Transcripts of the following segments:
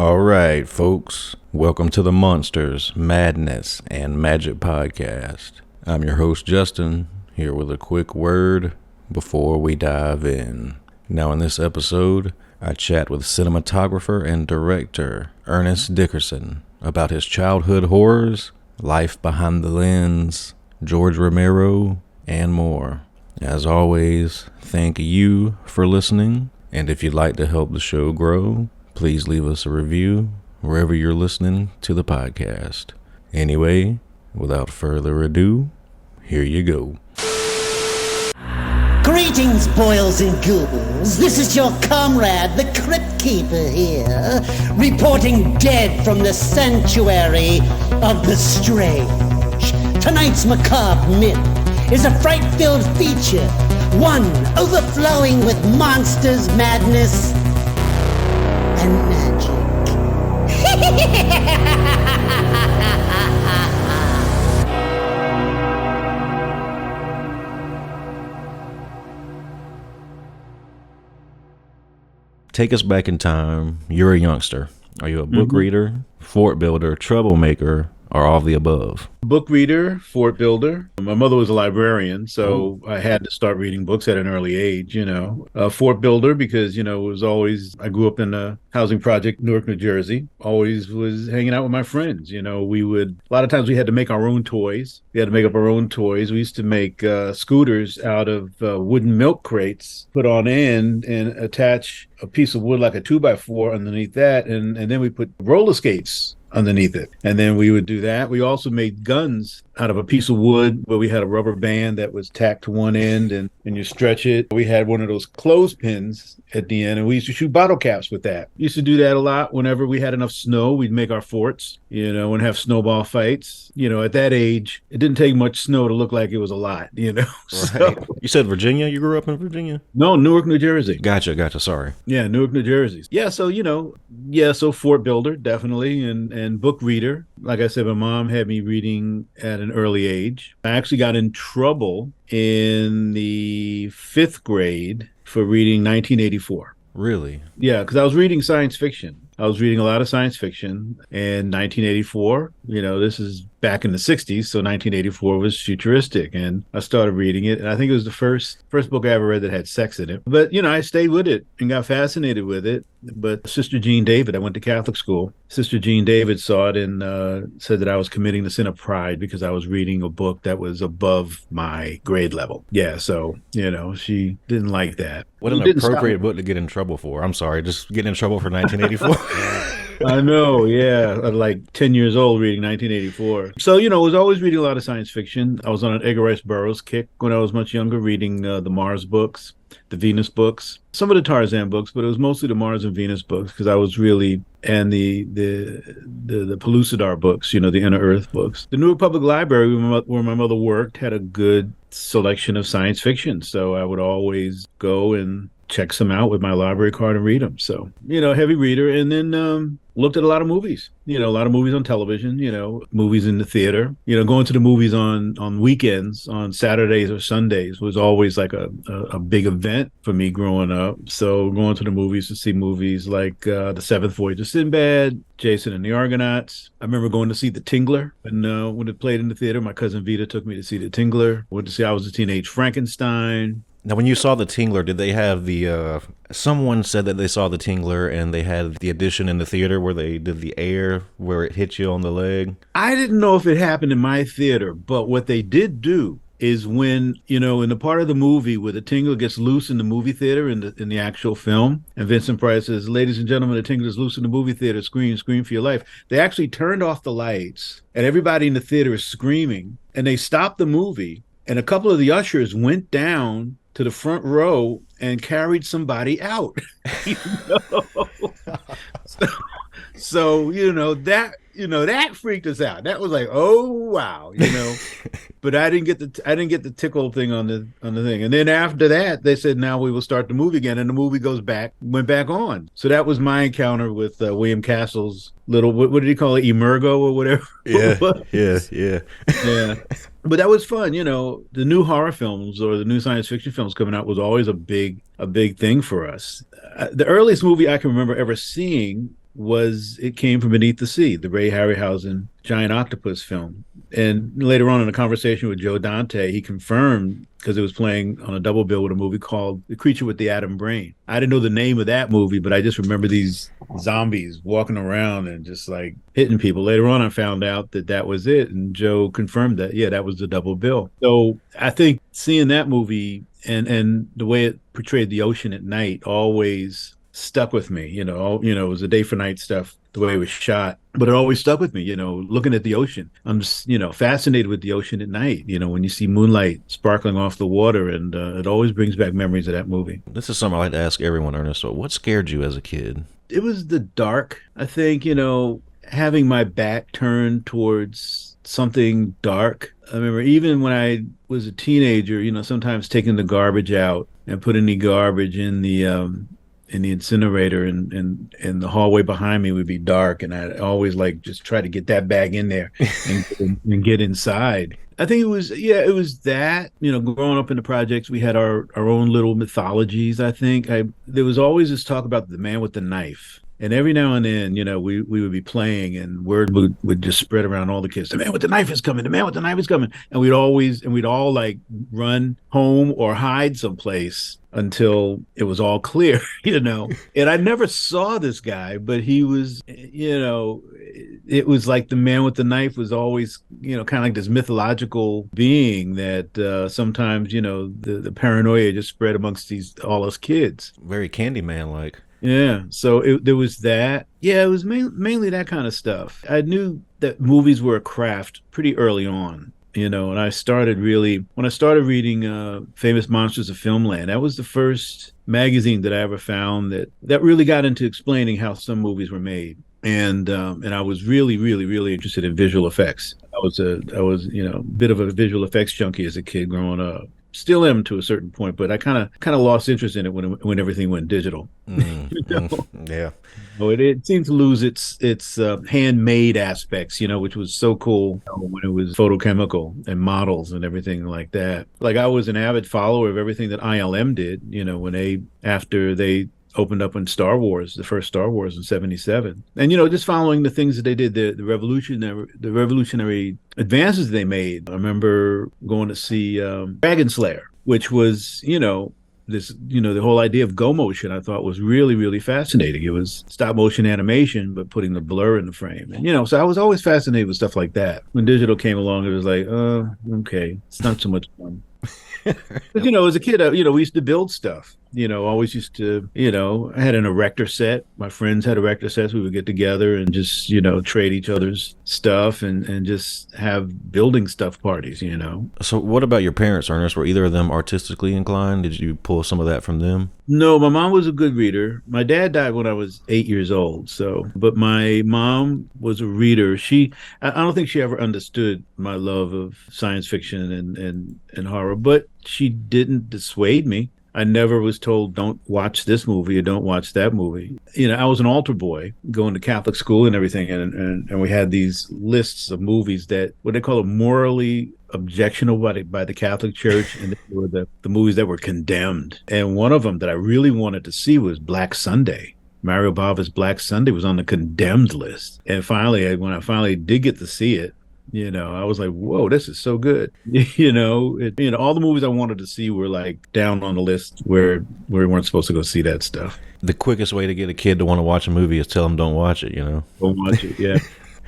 All right, folks. Welcome to the Monsters, Madness, and Magic Podcast. I'm your host, Justin, here with a quick word before we dive in. Now, in this episode, I chat with cinematographer and director Ernest Dickerson about his childhood horrors, life behind the lens, George Romero, and more. As always, thank you for listening, and if you'd like to help the show grow, please leave us a review wherever you're listening to the podcast. Anyway, without further ado, here you go. Greetings, boils and ghouls. This is your comrade, the Crypt Keeper here, reporting dead from the sanctuary of the strange. Tonight's macabre myth is a fright-filled feature, one overflowing with monsters, madness, and magic. Take us back in time. You're a youngster. Are you a book reader, fort builder, troublemaker, or all of the above? Book reader, fort builder. My mother was a librarian, so I had to start reading books at an early age, Fort builder because, it was always, I grew up in a housing project, Newark, New Jersey. Always was hanging out with my friends. A lot of times we had to make our own toys. We had to make up our own toys. We used to make scooters out of wooden milk crates, put on end and attach a piece of wood like a 2x4 underneath that. And then we put roller skates underneath it. And then we would do that. We also made guns out of a piece of wood where we had a rubber band that was tacked to one end and you stretch it. We had one of those clothespins at the end and we used to shoot bottle caps with that. We used to do that a lot whenever we had enough snow. We'd make our forts, and have snowball fights. At that age, it didn't take much snow to look like it was a lot, Right. So, You said Virginia? You grew up in Virginia? no, Newark, New Jersey. Gotcha. Sorry. Yeah, Newark, New Jersey. Yeah, so, so fort builder, definitely, and book reader. Like I said, my mom had me reading at an early age. I actually got in trouble in the 5th grade for reading 1984. Really? Yeah, because I was reading science fiction. I was reading a lot of science fiction, and 1984, this is back in the 60s, so 1984 was futuristic, and I started reading it, and I think it was the first book I ever read that had sex in it. But, I stayed with it and got fascinated with it. But Sister Jean David, I went to Catholic school. Sister Jean David saw it and said that I was committing the sin of pride because I was reading a book that was above my grade level. Yeah, so, she didn't like that. What an appropriate book to get in trouble for. I'm sorry, just getting in trouble for 1984. I know, yeah. I'm like 10 years old reading 1984. So, I was always reading a lot of science fiction. I was on an Edgar Rice Burroughs kick when I was much younger, reading the Mars books, the Venus books, some of the Tarzan books, but it was mostly the Mars and Venus books because I was really, and the Pellucidar books, the Inner Earth books. The Newark Public Library, where my mother worked, had a good selection of science fiction. So I would always go and check some out with my library card and read them. So, heavy reader. And then looked at a lot of movies, a lot of movies on television, movies in the theater, going to the movies on weekends, on Saturdays or Sundays was always like a big event for me growing up. So going to the movies to see movies like The Seventh Voyage of Sinbad, Jason and the Argonauts. I remember going to see The Tingler when it played in the theater. My cousin Vita took me to see The Tingler. Went to see I Was a Teenage Frankenstein. Now, when you saw the Tingler, did they have the, someone said that they saw the Tingler and they had the edition in the theater where they did the air, where it hit you on the leg? I didn't know if it happened in my theater, but what they did do is when, in the part of the movie where the Tingler gets loose in the movie theater in the actual film, and Vincent Price says, "Ladies and gentlemen, the Tingler's loose in the movie theater, scream for your life." They actually turned off the lights and everybody in the theater is screaming and they stopped the movie and a couple of the ushers went down to the front row and carried somebody out. So that freaked us out. That was like, oh wow, But I didn't get the tickle thing on the thing. And then after that, they said, now we will start the movie again, and the movie went back on. So that was my encounter with William Castle's little, what did he call it, Emergo or whatever? Yeah. But that was fun, the new horror films or the new science fiction films coming out was always a big thing for us. The earliest movie I can remember ever seeing it came from Beneath the Sea, the Ray Harryhausen giant octopus film. And later on in a conversation with Joe Dante, he confirmed, because it was playing on a double bill with a movie called The Creature with the Atom Brain. I didn't know the name of that movie, but I just remember these zombies walking around and just like hitting people. Later on, I found out that that was it. And Joe confirmed that, yeah, that was the double bill. So I think seeing that movie and the way it portrayed the ocean at night always stuck with me. It was a day for night stuff, the way it was shot, but it always stuck with me. Looking at the ocean, I'm just fascinated with the ocean at night. When you see moonlight sparkling off the water, and it always brings back memories of that movie. This is something I like to ask everyone, Ernest. So, what scared you as a kid? It was the dark. I think having my back turned towards something dark. I remember even when I was a teenager, sometimes taking the garbage out and putting the garbage in the incinerator, and the hallway behind me would be dark, and I'd always like just try to get that bag in there and get inside. I think it was that, growing up in the projects, we had our own little mythologies. I think there was always this talk about the man with the knife. And every now and then, we would be playing, and word would just spread around all the kids. The man with the knife is coming. The man with the knife is coming. And we'd all like run home or hide someplace until it was all clear, And I never saw this guy, but he was, it was like the man with the knife was always, kind of like this mythological being that sometimes, the paranoia just spread amongst all us kids. Very Candyman-like. Yeah, so there was that. Yeah, it was mainly that kind of stuff. I knew that movies were a craft pretty early on, and when I started reading Famous Monsters of Filmland, that was the first magazine that I ever found that really got into explaining how some movies were made. And I was really, really, really interested in visual effects. I was a bit of a visual effects junkie as a kid growing up. Still am to a certain point, but I kind of lost interest in it when everything went digital. Yeah. So it seemed to lose its handmade aspects, which was so cool when it was photochemical and models and everything like that. Like I was an avid follower of everything that ILM did, after they opened up in Star Wars, the first Star Wars in '77, and just following the things that they did, the revolutionary advances they made. I remember going to see Dragon Slayer, which was the whole idea of go motion. I thought was really, really fascinating. It was stop motion animation, but putting the blur in the frame, and so I was always fascinated with stuff like that. When digital came along, it was like, okay, it's not so much fun. But, as a kid, we used to build stuff. Always used to, I had an erector set. My friends had erector sets. We would get together and just, trade each other's stuff and just have building stuff parties, So what about your parents, Ernest? Were either of them artistically inclined? Did you pull some of that from them? No, my mom was a good reader. My dad died when I was 8 years old. But my mom was a reader. I don't think she ever understood my love of science fiction and horror, but she didn't dissuade me. I never was told, don't watch this movie or don't watch that movie. I was an altar boy going to Catholic school and everything. And we had these lists of movies that, what they call it, morally objectionable by the Catholic Church. And they were the movies that were condemned. And one of them that I really wanted to see was Black Sunday. Mario Bava's Black Sunday was on the condemned list. And finally, when I finally did get to see it, I was like, whoa, this is so good. All the movies I wanted to see were like down on the list where we weren't supposed to go see that stuff. The quickest way to get a kid to want to watch a movie is tell them don't watch it, Don't watch it, yeah.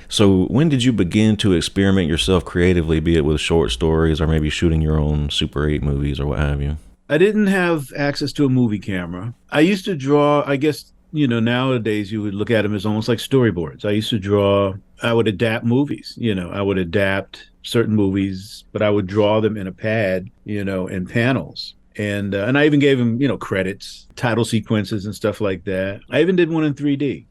So when did you begin to experiment yourself creatively, be it with short stories or maybe shooting your own Super 8 movies or what have you? I didn't have access to a movie camera. I used to draw, I guess, nowadays you would look at them as almost like storyboards. I used to draw, I would adapt movies, I would adapt certain movies, but I would draw them in a pad, in panels. And I even gave them, credits, title sequences and stuff like that. I even did one in 3D,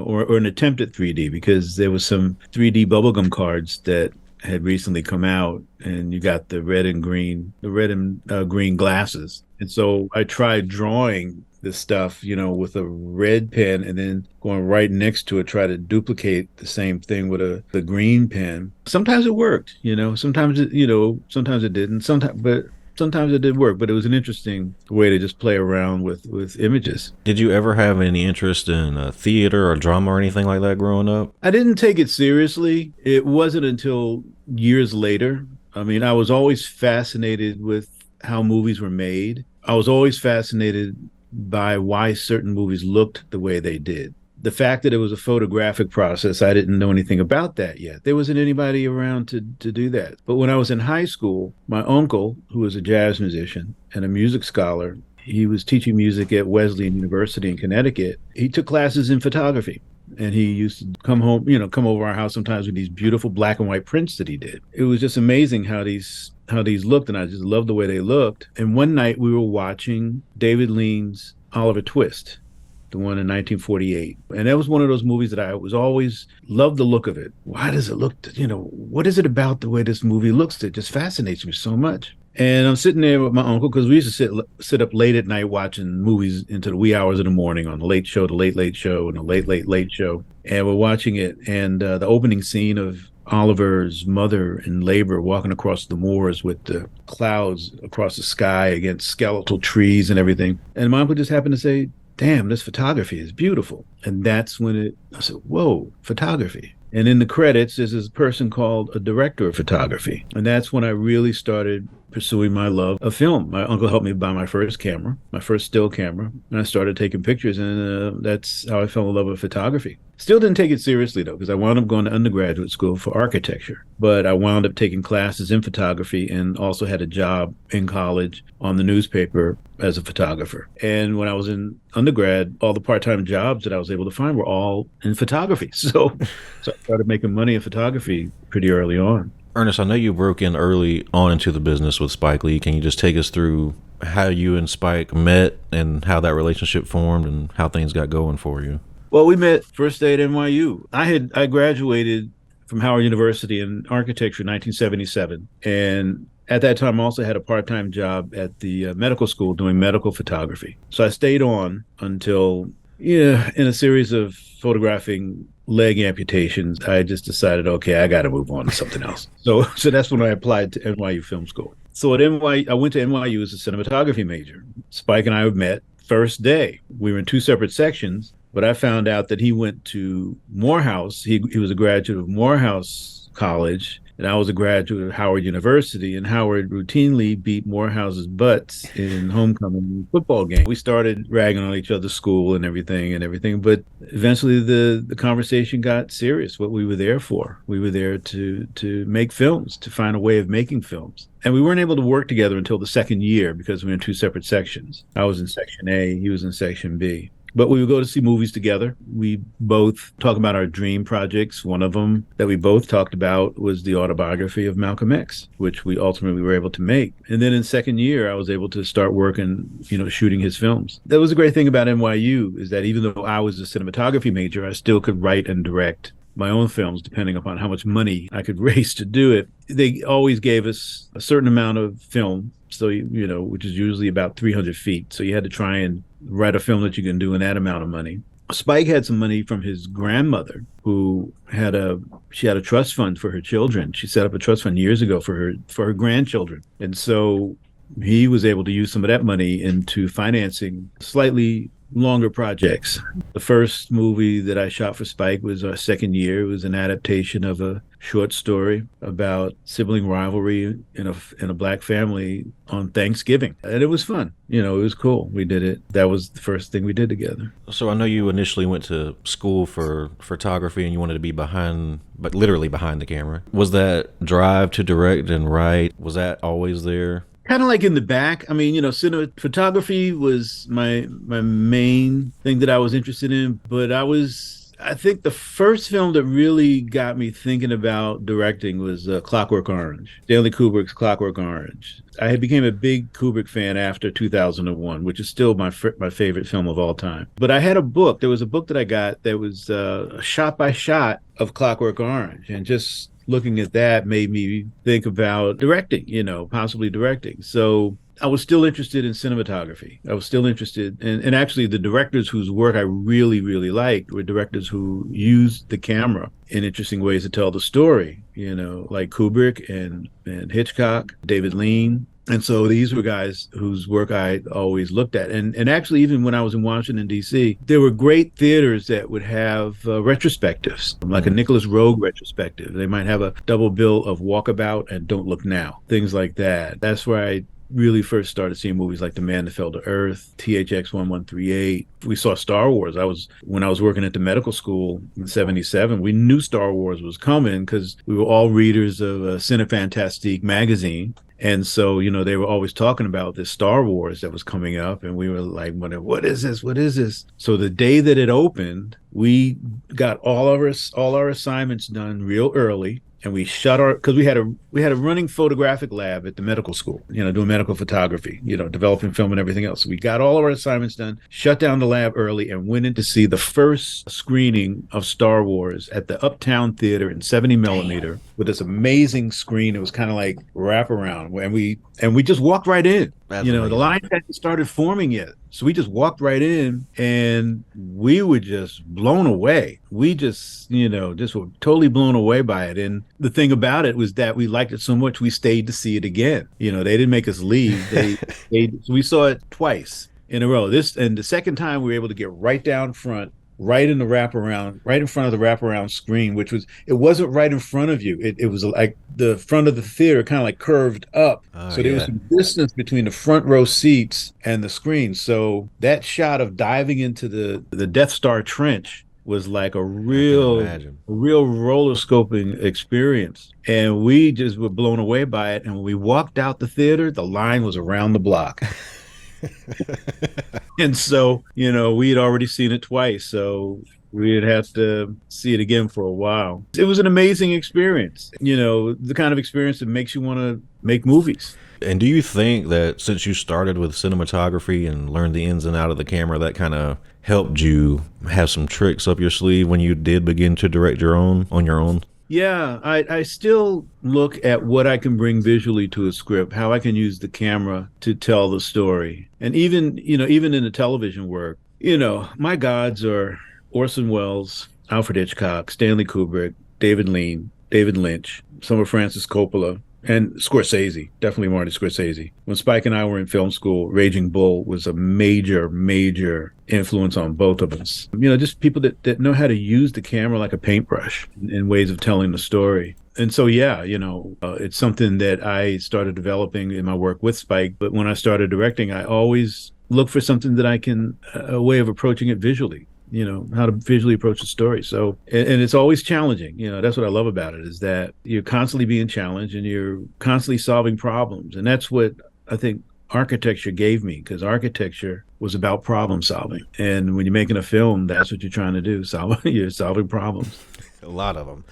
or an attempt at 3D, because there was some 3D bubblegum cards that had recently come out, and you got the red and green glasses. And so I tried drawing this stuff, with a red pen, and then going right next to it, try to duplicate the same thing with the green pen. Sometimes it worked, sometimes it didn't. But sometimes it did work, but it was an interesting way to just play around with images. Did you ever have any interest in theater or drama or anything like that growing up? I didn't take it seriously. It wasn't until years later. I mean, I was always fascinated with how movies were made. I was always fascinated by why certain movies looked the way they did. The fact that it was a photographic process, I didn't know anything about that yet. There wasn't anybody around to do that. But when I was in high school, my uncle, who was a jazz musician and a music scholar, he was teaching music at Wesleyan University in Connecticut. He took classes in photography. And he used to come home, come over our house sometimes with these beautiful black and white prints that he did. It was just amazing how these looked, and I just loved the way they looked. And one night we were watching David Lean's Oliver Twist, the one in 1948. And that was one of those movies that I was always loved the look of it. Why does it look, what is it about the way this movie looks that just fascinates me so much? And I'm sitting there with my uncle, because we used to sit up late at night watching movies into the wee hours of the morning on the Late Show, the Late Late Show, and the Late Late Late Show. And we're watching it, and the opening scene of Oliver's mother in labor walking across the moors with the clouds across the sky against skeletal trees and everything. And my uncle just happened to say, "Damn, this photography is beautiful." And that's when I said, whoa, photography. And in the credits, there's this person called a director of photography. And that's when I really started pursuing my love of film. My uncle helped me buy my first camera, my first still camera, and I started taking pictures, and that's how I fell in love with photography. Still didn't take it seriously, though, because I wound up going to undergraduate school for architecture. But I wound up taking classes in photography and also had a job in college on the newspaper as a photographer. And when I was in undergrad, all the part-time jobs that I was able to find were all in photography. So I started making money in photography pretty early on. Ernest, I know you broke in early on into the business with Spike Lee. Can you just take us through how you and Spike met and how that relationship formed and how things got going for you? Well, we met first day at NYU. I graduated from Howard University in architecture in 1977. And at that time, I also had a part-time job at the medical school doing medical photography. So I stayed on until, in a series of photographing leg amputations, I just decided, okay, I got to move on to something else. So that's when I applied to NYU Film School. So at NYU, I went to NYU as a cinematography major. Spike and I met first day. We were in two separate sections, but I found out that he went to Morehouse. He was a graduate of Morehouse College, and I was a graduate of Howard University, and Howard routinely beat Morehouse's butts in homecoming football games. We started ragging on each other's school and everything, but eventually the conversation got serious, what we were there for. We were there to make films, to find a way of making films. And we weren't able to work together until the second year because we were in two separate sections. I was in Section A, he was in Section B. But we would go to see movies together. We both talk about our dream projects. One of them that we both talked about was the autobiography of Malcolm X, which we ultimately were able to make. And then in second year, I was able to start working, shooting his films. That was a great thing about NYU, is that even though I was a cinematography major, I still could write and direct my own films, depending upon how much money I could raise to do it. They always gave us a certain amount of film, so which is usually about 300 feet. So you had to try and write a film that you can do in that amount of money. Spike had some money from his grandmother, who had a trust fund for her children. She set up a trust fund years ago for her grandchildren, and so he was able to use some of that money into financing slightly longer projects. The first movie that I shot for Spike was our second year. It was an adaptation of a short story about sibling rivalry in a black family on Thanksgiving. And it was fun. It was cool. We did it. That was the first thing we did together. So I know you initially went to school for photography and you wanted to be literally behind the camera. Was that drive to direct and write, was that always there? Kind of like in the back. I mean, cinematography was my main thing that I was interested in, but I think the first film that really got me thinking about directing was Clockwork Orange, Stanley Kubrick's Clockwork Orange. I became a big Kubrick fan after 2001, which is still my favorite film of all time. But I had a book. There was a book that I got that was a shot by shot of Clockwork Orange, and just looking at that made me think about directing, possibly directing. So I was still interested in cinematography. I was still interested and actually the directors whose work I really, really liked were directors who used the camera in interesting ways to tell the story, like Kubrick and Hitchcock, David Lean. And so these were guys whose work I always looked at. And actually, even when I was in Washington, D.C., there were great theaters that would have retrospectives, like a Nicholas Roeg retrospective. They might have a double bill of Walkabout and Don't Look Now, things like that. That's where I really first started seeing movies like The Man That Fell to Earth, THX 1138. We saw Star Wars. When I was working at the medical school in '77, we knew Star Wars was coming because we were all readers of Cinefantastique magazine. And so, they were always talking about this Star Wars that was coming up. And we were like, what is this? What is this? So the day that it opened, we got all our assignments done real early. And we because we had a running photographic lab at the medical school, doing medical photography, developing film and everything else. So we got all of our assignments done, shut down the lab early, and went in to see the first screening of Star Wars at the Uptown Theater in 70 millimeter with this amazing screen. It was kind of like wraparound, and we just walked right in. That's the amazing. line hadn't started forming yet. So we just walked right in and we were just blown away. We just were totally blown away by it. And the thing about it was that we liked it so much, we stayed to see it again. They didn't make us leave. So we saw it twice in a row. And the second time we were able to get right down front, right in the wraparound, right in front of the wraparound screen, it wasn't right in front of you. It was like the front of the theater kind of like curved up. So there was some distance between the front row seats and the screen. So that shot of diving into the Death Star trench was like a real roller scoping experience. And we just were blown away by it. And when we walked out the theater, the line was around the block. And so, we had already seen it twice, so we'd have to see it again for a while. It was an amazing experience, the kind of experience that makes you want to make movies. And do you think that since you started with cinematography and learned the ins and out of the camera, that kind of helped you have some tricks up your sleeve when you did begin to direct on your own? Yeah, I still look at what I can bring visually to a script, how I can use the camera to tell the story. And even in the television work, my gods are Orson Welles, Alfred Hitchcock, Stanley Kubrick, David Lean, David Lynch, some of Francis Coppola, and Scorsese, definitely Marty Scorsese. When Spike and I were in film school, Raging Bull was a major, major influence on both of us. Just people that know how to use the camera like a paintbrush in ways of telling the story. And so, it's something that I started developing in my work with Spike. But when I started directing, I always look for something that I can, a way of approaching it visually. How to visually approach the story. So, and it's always challenging. That's what I love about it, is that you're constantly being challenged and you're constantly solving problems. And that's what I think architecture gave me, because architecture was about problem solving. And when you're making a film, that's what you're trying to do. You're solving problems. A lot of them.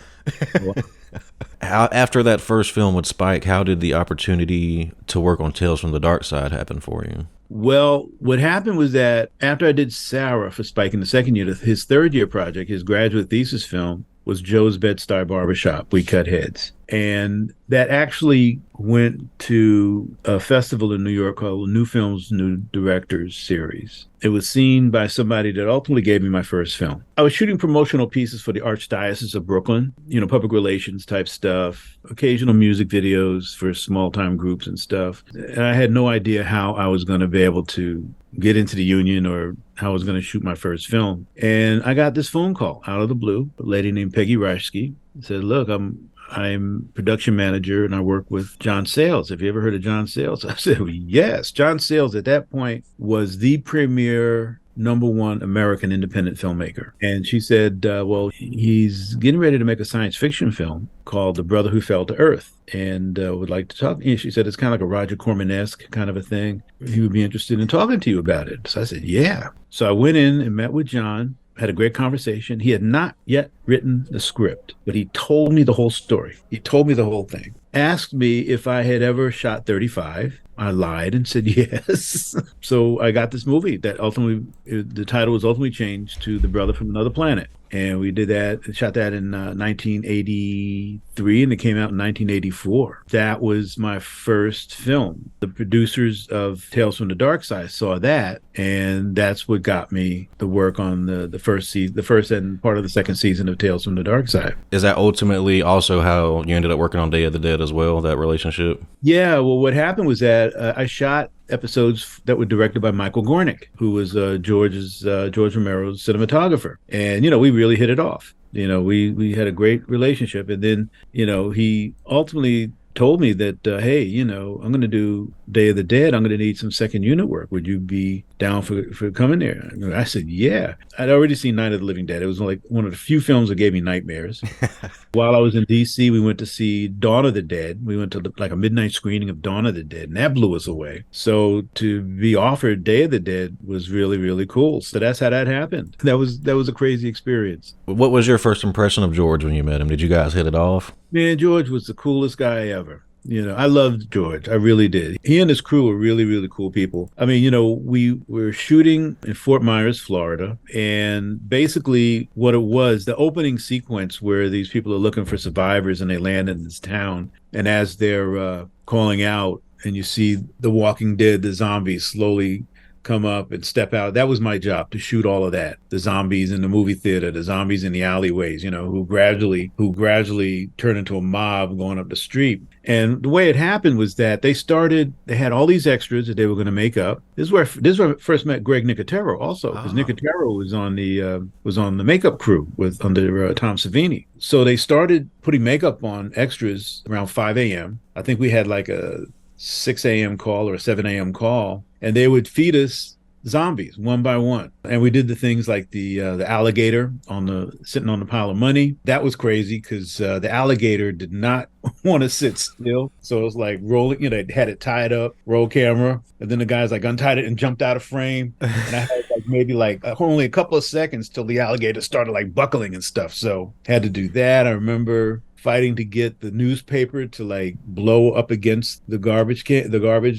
After that first film with Spike, how did the opportunity to work on Tales from the Dark Side happen for you? Well, what happened was that after I did Sarah for Spike in the second year, his third year project, his graduate thesis film, was Joe's Bed-Stuy Barbershop, We Cut Heads. And that actually went to a festival in New York called New Films, New Directors Series. It was seen by somebody that ultimately gave me my first film. I was shooting promotional pieces for the Archdiocese of Brooklyn, public relations type stuff, occasional music videos for small-time groups and stuff. And I had no idea how I was going to be able to get into the union or how I was going to shoot my first film. And I got this phone call out of the blue. A lady named Peggy Rashke said, look, I'm production manager and I work with John Sayles. Have you ever heard of John Sayles? I said, well, yes. John Sayles at that point was the premier #1 American independent filmmaker. And she said, well, he's getting ready to make a science fiction film called The Brother Who Fell to Earth and would like to talk. And she said, it's kind of like a Roger Corman-esque kind of a thing. He would be interested in talking to you about it. So I said, yeah. So I went in and met with John, had a great conversation. He had not yet written the script, but he told me the whole story. He told me the whole thing. Asked me if I had ever shot 35. I lied and said yes. So I got this movie that ultimately, the title was ultimately changed to The Brother from Another Planet. And we did that, shot that in 1983, and it came out in 1984. That was my first film. The producers of Tales from the Dark Side saw that, and that's what got me the work on the first season, the first and part of the second season of Tales from the Dark Side. Is that ultimately also how you ended up working on Day of the Dead as well, that relationship? Yeah, well, what happened was that I shot episodes that were directed by Michael Gornick, who was George Romero's cinematographer, and we really hit it off. We had a great relationship, and then he ultimately told me that hey, I'm going to do Day of the Dead. I'm going to need some second unit work. Would you be down for coming there? I said, yeah. I'd already seen Night of the Living Dead. It was like one of the few films that gave me nightmares. While I was in DC, we went to see Dawn of the Dead. We went to like a midnight screening of Dawn of the Dead, and that blew us away. So to be offered Day of the Dead was really, really cool. So that's how that happened. That was a crazy experience. What was your first impression of George when you met him? Did you guys hit it off? Man, George was the coolest guy ever. I loved George. I really did. He and his crew were really, really cool people. I mean, we were shooting in Fort Myers, Florida, and basically what it was, the opening sequence where these people are looking for survivors and they land in this town, and as they're calling out, and you see the Walking Dead, the zombies slowly come up and step out. That was my job, to shoot all of that. The zombies in the movie theater, the zombies in the alleyways, who gradually turn into a mob going up the street. And the way it happened was that they had all these extras that they were going to make up. This is where I first met Greg Nicotero also, because Nicotero was on the makeup crew under Tom Savini. So they started putting makeup on extras around 5 a.m. I think we had like a 6 a.m. call or a 7 a.m. call, and they would feed us zombies one by one. And we did the things like the alligator sitting on the pile of money. That was crazy because the alligator did not want to sit still. So it was like rolling, they had it tied up, roll camera. And then the guys like untied it and jumped out of frame. And I had maybe only a couple of seconds till the alligator started like buckling and stuff. So had to do that. I remember fighting to get the newspaper to like blow up against the garbage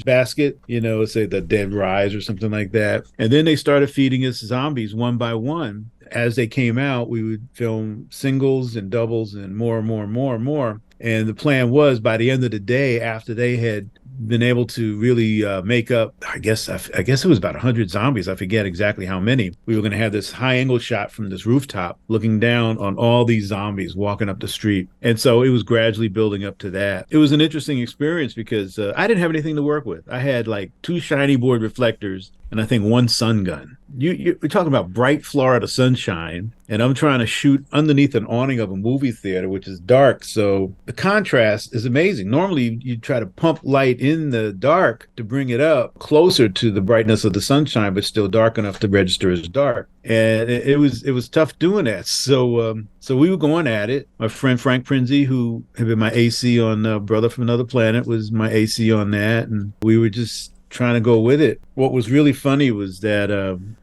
basket, say the Dead Rise or something like that. And then they started feeding us zombies one by one. As they came out, we would film singles and doubles and more and more and more and more. And the plan was, by the end of the day, after they had been able to really make up, I guess it was about 100 zombies. I forget exactly how many. We were going to have this high angle shot from this rooftop looking down on all these zombies walking up the street. And so it was gradually building up to that. It was an interesting experience because I didn't have anything to work with. I had like 2 shiny board reflectors and I think 1 sun gun. You're talking about bright Florida sunshine, and I'm trying to shoot underneath an awning of a movie theater, which is dark. So the contrast is amazing. Normally, you try to pump light in the dark to bring it up closer to the brightness of the sunshine, but still dark enough to register as dark. And it was tough doing that. So we were going at it. My friend Frank Prinzi, who had been my AC on Brother from Another Planet, was my AC on that, and we were just trying to go with it. What was really funny was that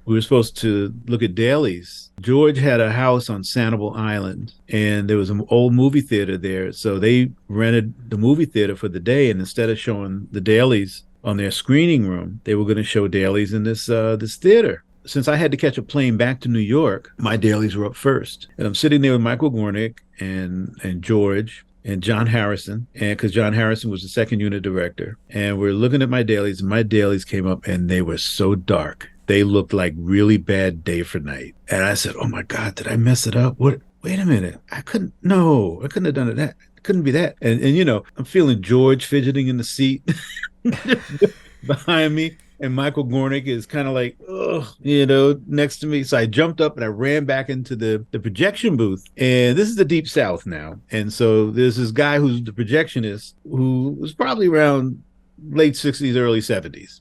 we were supposed to look at dailies. George had a house on Sanibel Island, and there was an old movie theater there. So they rented the movie theater for the day, and instead of showing the dailies on their screening room, they were going to show dailies in this theater. Since I had to catch a plane back to New York, my dailies were up first. And I'm sitting there with Michael Gornick and George and John Harrison, and because John Harrison was the second unit director, and we're looking at my dailies, and my dailies came up, and they were so dark. They looked like really bad day for night. And I said, oh my God, did I mess it up? What? Wait a minute. I couldn't have done it. That couldn't be that. And I'm feeling George fidgeting in the seat behind me. And Michael Gornick is kind of like, next to me. So I jumped up and I ran back into the projection booth. And this is the Deep South now. And so there's this guy who's the projectionist who was probably around late 60s, early 70s,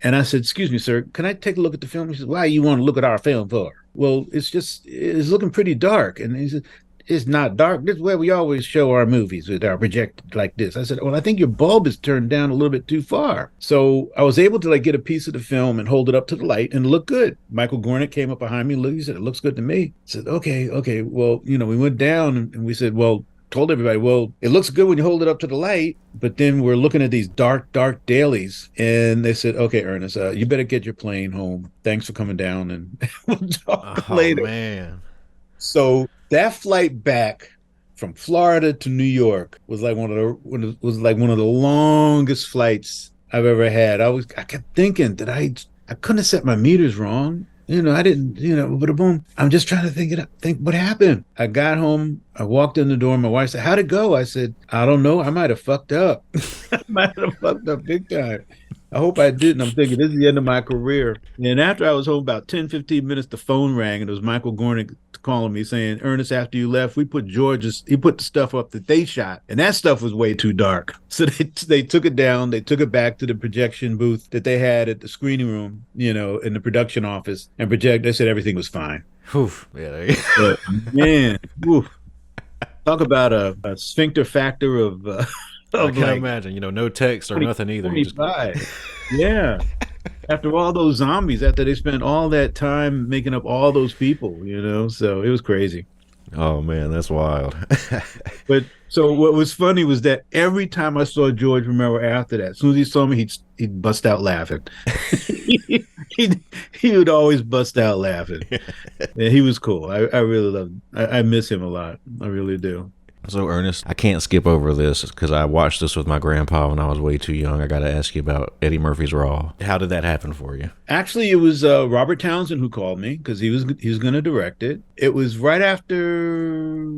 And I said, excuse me, sir, can I take a look at the film? He said, why you want to look at our film for? Well, it's looking pretty dark. And he said, it's not dark. This is where we always show our movies with our projected like this. I said, well, I think your bulb is turned down a little bit too far. So I was able to get a piece of the film and hold it up to the light and look good. Michael Gornick came up behind me. He said, it looks good to me. I said, okay. Well, we went down and we said, well, told everybody, well, it looks good when you hold it up to the light, but then we're looking at these dark dailies. And they said, okay, Ernest, you better get your plane home. Thanks for coming down, and we'll talk later. Man. So that flight back from Florida to New York was like one of the longest flights I've ever had. I kept thinking that I couldn't have set my meters wrong. I didn't, but boom. I'm just trying to think what happened. I got home, I walked in the door, my wife said, "How'd it go?" I said, "I don't know. I might have fucked up." I might have fucked up big time. I hope I didn't. I'm thinking this is the end of my career. And after I was home about 10, 15 minutes, the phone rang and it was Michael Gornick calling me saying, "Ernest, after you left, he put the stuff up that they shot. And that stuff was way too dark." So they took it down. They took it back to the projection booth that they had at the screening room, in the production office and they said everything was fine. Oof. Yeah, there you go. But man, oof, talk about a sphincter factor of, I of can like imagine, no text or 20, nothing either. You just 25. Yeah. After all those zombies, after they spent all that time making up all those people, so it was crazy. Oh man, that's wild. But so what was funny was that every time I saw George Romero after that, as soon as he saw me, he'd bust out laughing. he would always bust out laughing. Yeah, he was cool. I really love him. I miss him a lot. I really do. So Ernest, I can't skip over this because I watched this with my grandpa when I was way too young. I got to ask you about Eddie Murphy's Raw. How did that happen for you? Actually, it was Robert Townsend who called me because he was going to direct it. It was right after,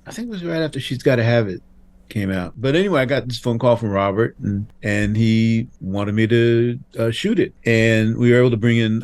I think it was right after She's Gotta Have It came out. But anyway, I got this phone call from Robert, and he wanted me to shoot it. And we were able to bring in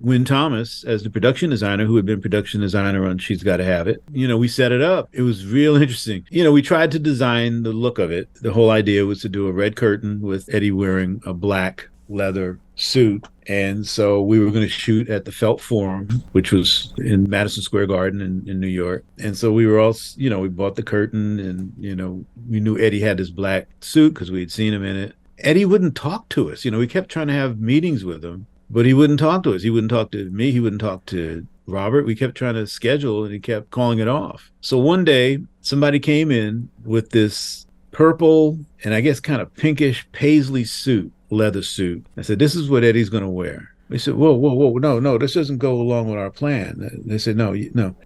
Wynn Thomas as the production designer, who had been production designer on She's Gotta Have It. We set it up. It was real interesting. We tried to design the look of it. The whole idea was to do a red curtain with Eddie wearing a black leather suit. And so we were going to shoot at the Felt Forum, which was in Madison Square Garden in New York. And so we were all, we bought the curtain and, we knew Eddie had this black suit because we had seen him in it. Eddie wouldn't talk to us. We kept trying to have meetings with him, but he wouldn't talk to us. He wouldn't talk to me. He wouldn't talk to Robert. We kept trying to schedule and he kept calling it off. So one day somebody came in with this purple and I guess kind of pinkish paisley leather suit. I said, "This is what Eddie's going to wear." They said, "Whoa, whoa, whoa, no, this doesn't go along with our plan." They said, "No,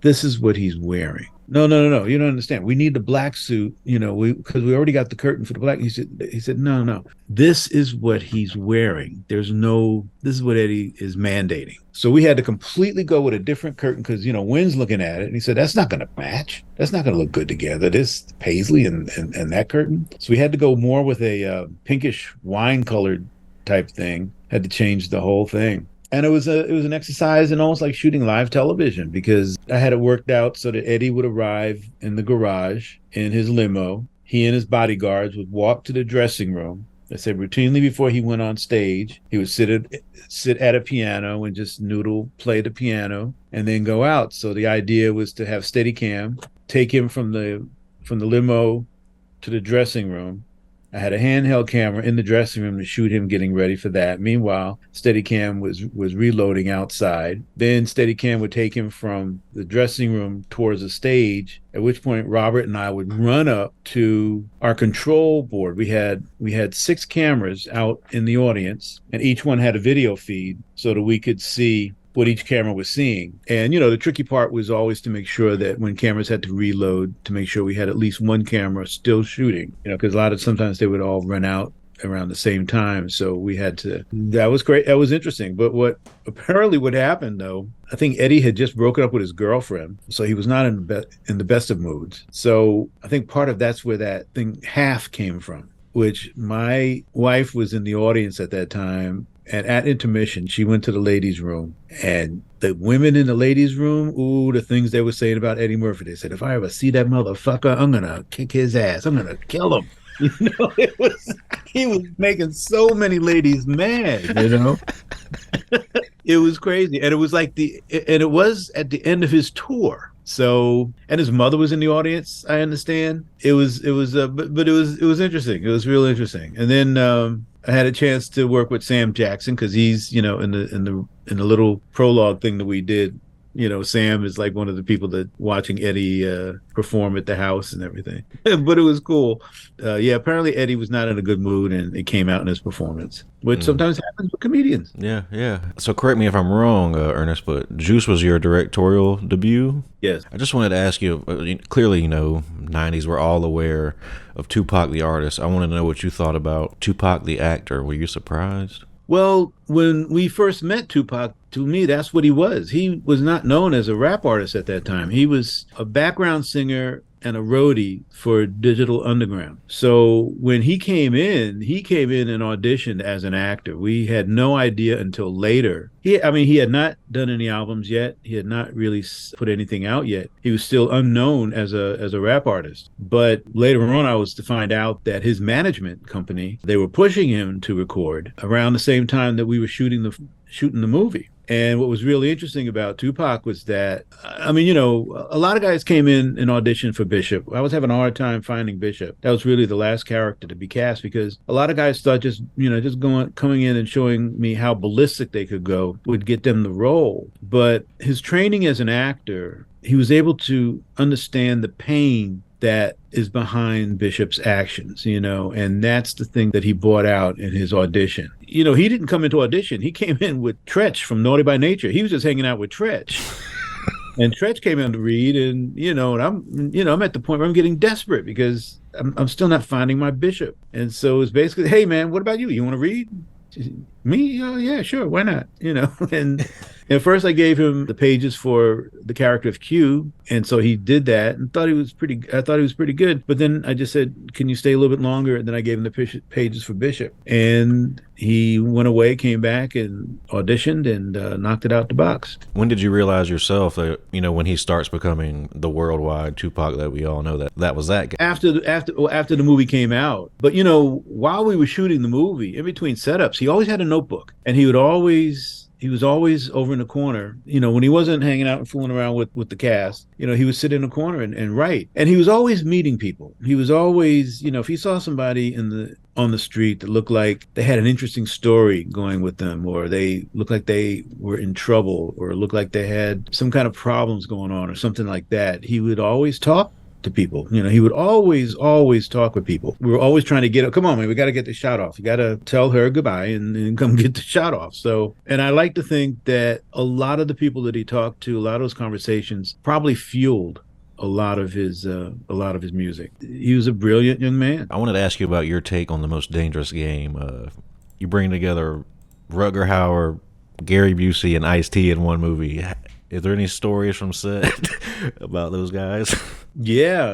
this is what he's wearing." No, you don't understand. We need the black suit, because we already got the curtain for the black. He said, no, this is what he's wearing. This is what Eddie is mandating. So we had to completely go with a different curtain because, Wynn's looking at it and he said, "That's not going to match. That's not going to look good together. This paisley and that curtain." So we had to go more with a pinkish wine colored type thing. Had to change the whole thing. And it was an exercise in almost like shooting live television because I had it worked out so that Eddie would arrive in the garage in his limo. He and his bodyguards would walk to the dressing room. I said routinely before he went on stage, he would sit at a piano and just play the piano and then go out. So the idea was to have Steadicam take him from the limo to the dressing room. I had a handheld camera in the dressing room to shoot him getting ready for that. Meanwhile, Steadicam was reloading outside. Then Steadicam would take him from the dressing room towards the stage, at which point Robert and I would run up to our control board. We had 6 cameras out in the audience, and each one had a video feed so that we could see what each camera was seeing. And, the tricky part was always to make sure that when cameras had to reload, to make sure we had at least one camera still shooting, because sometimes they would all run out around the same time. So we had to, that was great. That was interesting. But what happened though, I think Eddie had just broken up with his girlfriend. So he was not in the best of moods. So I think part of that's where that thing half came from, which my wife was in the audience at that time. And at intermission, she went to the ladies' room, and the women in the ladies' room, the things they were saying about Eddie Murphy. They said, "If I ever see that motherfucker, I'm going to kick his ass. I'm going to kill him." He was making so many ladies mad, It was crazy. And it was it was at the end of his tour. So, and his mother was in the audience, I understand. But it was interesting. It was real interesting. And then, I had a chance to work with Sam Jackson because he's, in the little prologue thing that we did Sam is like one of the people that watching Eddie perform at the house and everything. But it was cool. Yeah, apparently Eddie was not in a good mood, and it came out in his performance, which sometimes happens with comedians. Yeah, yeah. So correct me if I'm wrong, Ernest, but Juice was your directorial debut? Yes. I just wanted to ask you, clearly, 90s, we're all aware of Tupac the artist. I wanted to know what you thought about Tupac the actor. Were you surprised? Well, when we first met Tupac, to me, that's what he was. He was not known as a rap artist at that time. He was a background singer and a roadie for Digital Underground. So when he came in and auditioned as an actor. We had no idea until later. He had not done any albums yet. He had not really put anything out yet. He was still unknown as a rap artist. But later on, I was to find out that his management company, they were pushing him to record around the same time that we were shooting the movie. And what was really interesting about Tupac was that, a lot of guys came in and auditioned for Bishop. I was having a hard time finding Bishop. That was really the last character to be cast because a lot of guys thought coming in and showing me how ballistic they could go would get them the role. But his training as an actor, he was able to understand the pain that is behind Bishop's actions, and that's the thing that he brought out in his audition. He didn't come into audition. He came in with Tretch from Naughty by Nature. He was just hanging out with Tretch. And Tretch came in to read, and I'm at the point where I'm getting desperate because I'm still not finding my Bishop. And so it's basically, hey man, what about you? You want to read? Me? Oh yeah, sure. Why not? And at first I gave him the pages for the character of Q, and so he did that and thought he was pretty. I thought he was pretty good. But then I just said, "Can you stay a little bit longer?" And then I gave him the pages for Bishop, and he went away, came back, and auditioned and knocked it out the box. When did you realize yourself that when he starts becoming the worldwide Tupac that we all know that was that guy? After the movie came out, but while we were shooting the movie, in between setups, he always had a notebook, and he was always over in the corner. When he wasn't hanging out and fooling around with the cast, he would sit in the corner and write. And he was always meeting people. He was always, if he saw somebody on the street that looked like they had an interesting story going with them, or they looked like they were in trouble, or looked like they had some kind of problems going on or something like that, he would always talk to people. He would always talk with people. We were always trying to come on, man, we got to get the shot off. You got to tell her goodbye and come get the shot off. So, and I like to think that a lot of the people that he talked to, a lot of those conversations probably fueled a lot of his music. He was a brilliant young man. I wanted to ask you about your take on The Most Dangerous Game. You bring together Rutger Hauer, Gary Busey, and Ice-T in one movie. Is there any stories from set about those guys? Yeah,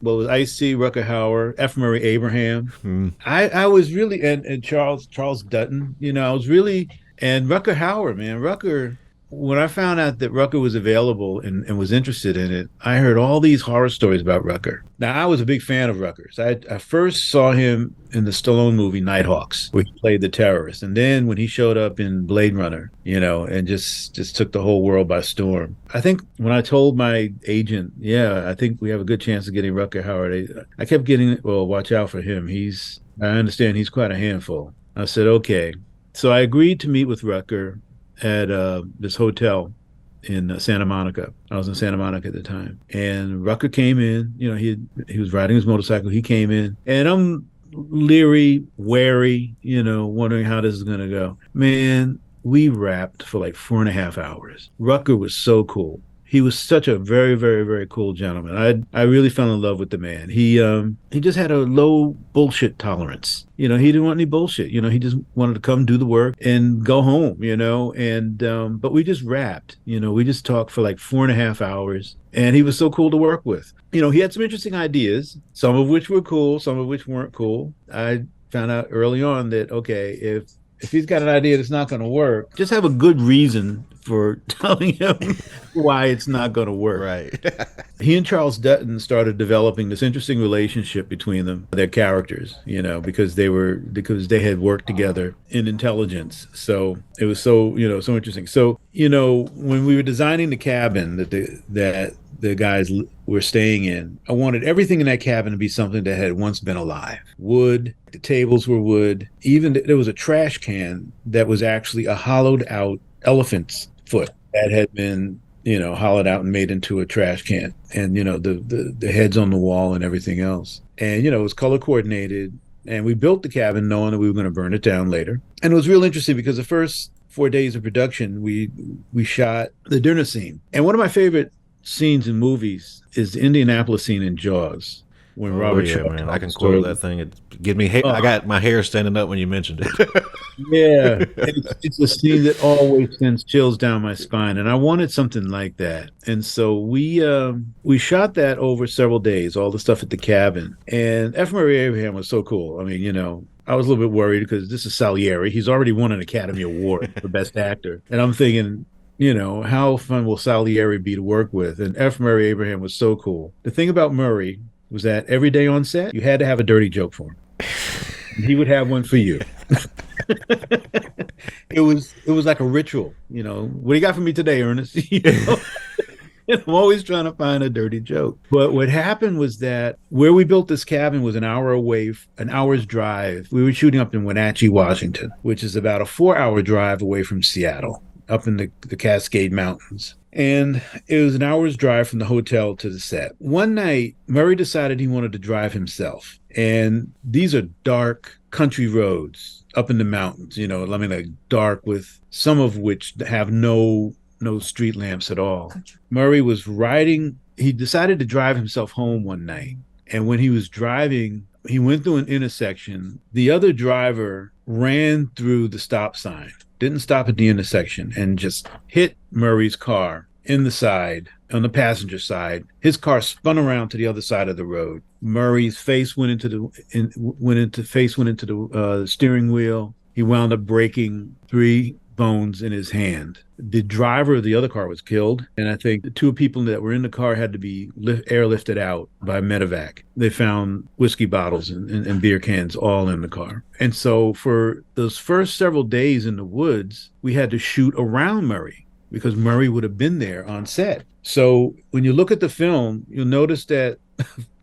well, it was Ice-T, Rutger Hauer, F. Murray Abraham. I was really, and Charles Dutton, I was really, and Rutger Hauer, man, Rutger. When I found out that Rutger was available and was interested in it, I heard all these horror stories about Rutger. Now, I was a big fan of Rutger's. I first saw him in the Stallone movie Nighthawks, where he played the terrorist. And then when he showed up in Blade Runner, and just took the whole world by storm. I think when I told my agent, I think we have a good chance of getting Rutger Hauer, I kept getting, well, watch out for him. I understand he's quite a handful. I said, okay. So I agreed to meet with Rutger at this hotel in Santa Monica. I was in Santa Monica at the time. And Rutger came in, he was riding his motorcycle. He came in, and I'm leery, wary, wondering how this is going to go. Man, we rapped for like 4.5 hours. Rutger was so cool. He was such a very, very, very cool gentleman. I really fell in love with the man. He just had a low bullshit tolerance. He didn't want any bullshit. He just wanted to come do the work and go home, and but we just rapped. We just talked for like 4.5 hours, and he was so cool to work with. He had some interesting ideas, some of which were cool, some of which weren't cool. I found out early on that, okay, if he's got an idea that's not going to work, just have a good reason for telling him why it's not going to work. Right. He and Charles Dutton started developing this interesting relationship between them, their characters, because they had worked together in intelligence. So it was so interesting. So, when we were designing the cabin that the guys were staying in, I wanted everything in that cabin to be something that had once been alive. Wood, the tables were wood. Even there was a trash can that was actually a hollowed out elephant's foot that had been hollowed out and made into a trash can. And, the heads on the wall and everything else. And, it was color coordinated. And we built the cabin knowing that we were going to burn it down later. And it was real interesting because the first 4 days of production, we shot the dinner scene. And one of my favorite scenes in movies is the Indianapolis scene in Jaws. When Robert Shaw, man, I can quote that thing. It give me I got my hair standing up when you mentioned it. Yeah, it's a scene that always sends chills down my spine, and I wanted something like that. And so we shot that over several days, all the stuff at the cabin. And F. Murray Abraham was so cool. I mean, I was a little bit worried because this is Salieri. He's already won an Academy Award for Best Actor, and I'm thinking, how fun will Salieri be to work with? And F. Murray Abraham was so cool. The thing about Murray was that every day on set, you had to have a dirty joke for him. And he would have one for you. It was like a ritual. What do you got for me today, Ernest? I'm always trying to find a dirty joke. But what happened was that where we built this cabin was an hour's drive. We were shooting up in Wenatchee, Washington, which is about a 4-hour drive away from Seattle, up in the Cascade Mountains. And it was an hour's drive from the hotel to the set. One night, Murray decided he wanted to drive himself. And these are dark country roads up in the mountains, like dark, with some of which have no street lamps at all. Murray was he decided to drive himself home one night. And when he was driving, he went through an intersection. The other driver ran through the stop sign, didn't stop at the intersection, and just hit Murray's car in the side, on the passenger side. His car spun around to the other side of the road. Murray's face went into the steering wheel. He wound up breaking 3 bones in his hand. The driver of the other car was killed, and I think the 2 people that were in the car had to be airlifted out by medevac. They found whiskey bottles and beer cans all in the car. And so for those first several days in the woods, we had to shoot around Murray because Murray would have been there on set. So when you look at the film, you'll notice that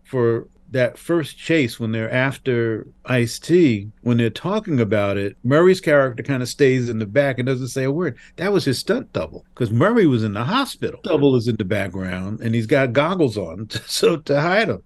for that first chase, when they're after Ice-T, when they're talking about it, Murray's character kind of stays in the back and doesn't say a word. That was his stunt double, because Murray was in the hospital. Double is in the background, and he's got goggles on to hide him.